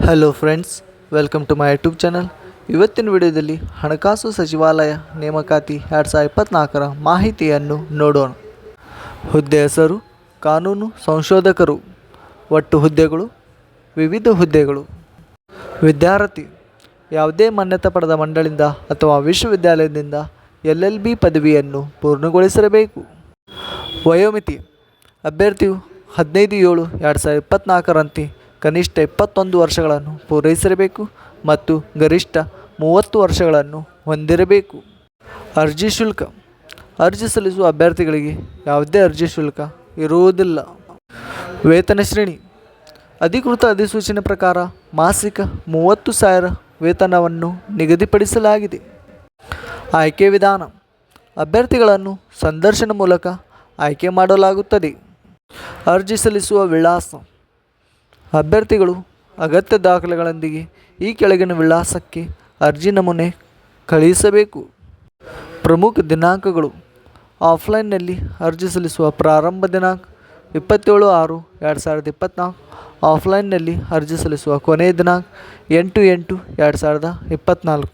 Hello friends, welcome to my YouTube channel. ಇವತ್ತಿನ ವಿಡಿಯೋದಲ್ಲಿ ಹಣಕಾಸು ಸಚಿವಾಲಯ ನೇಮಕಾತಿ 2024ರ ಮಾಹಿತಿಯನ್ನು ನೋಡೋಣ. ಹುದ್ದೆ ಹೆಸರು: ಕಾನೂನು ಸಂಶೋಧಕರು. ಒಟ್ಟು ಹುದ್ದೆಗಳು: ವಿವಿಧ ಹುದ್ದೆಗಳು. ವಿದ್ಯಾರ್ಥಿ: ಯಾವುದೇ ಮಾನ್ಯತೆ ಪಡೆದ ಮಂಡಳಿಯಿಂದ ಅಥವಾ ವಿಶ್ವವಿದ್ಯಾಲಯದಿಂದ LLB ಪದವಿಯನ್ನು ಪೂರ್ಣಗೊಳಿಸಿರಬೇಕು. ವಯೋಮಿತಿ: ಅಭ್ಯರ್ಥಿಯು 15/7/2024ರಂತೆ ಕನಿಷ್ಠ 21 ವರ್ಷಗಳನ್ನು ಪೂರೈಸಿರಬೇಕು ಮತ್ತು ಗರಿಷ್ಠ 30 ವರ್ಷಗಳನ್ನು ಹೊಂದಿರಬೇಕು. ಅರ್ಜಿ ಶುಲ್ಕ: ಅರ್ಜಿ ಸಲ್ಲಿಸುವ ಅಭ್ಯರ್ಥಿಗಳಿಗೆ ಯಾವುದೇ ಅರ್ಜಿ ಶುಲ್ಕ ಇರುವುದಿಲ್ಲ. ವೇತನ ಶ್ರೇಣಿ: ಅಧಿಕೃತ ಅಧಿಸೂಚನೆ ಪ್ರಕಾರ ಮಾಸಿಕ 30,000 ವೇತನವನ್ನು ನಿಗದಿಪಡಿಸಲಾಗಿದೆ. ಆಯ್ಕೆ ವಿಧಾನ: ಅಭ್ಯರ್ಥಿಗಳನ್ನು ಸಂದರ್ಶನ ಮೂಲಕ ಆಯ್ಕೆ ಮಾಡಲಾಗುತ್ತದೆ. ಅರ್ಜಿ ಸಲ್ಲಿಸುವ ವಿಳಾಸ: ಅಭ್ಯರ್ಥಿಗಳು ಅಗತ್ಯ ದಾಖಲೆಗಳೊಂದಿಗೆ ಈ ಕೆಳಗಿನ ವಿಳಾಸಕ್ಕೆ ಅರ್ಜಿ ನಮೂನೆ ಕಳುಹಿಸಬೇಕು. ಪ್ರಮುಖ ದಿನಾಂಕಗಳು: ಆಫ್ಲೈನ್ನಲ್ಲಿ ಅರ್ಜಿ ಸಲ್ಲಿಸುವ ಪ್ರಾರಂಭ ದಿನಾಂಕ 27/6/2024. ಆಫ್ಲೈನ್ನಲ್ಲಿ ಅರ್ಜಿ ಸಲ್ಲಿಸುವ ಕೊನೆಯ ದಿನಾಂಕ 8/8/2024.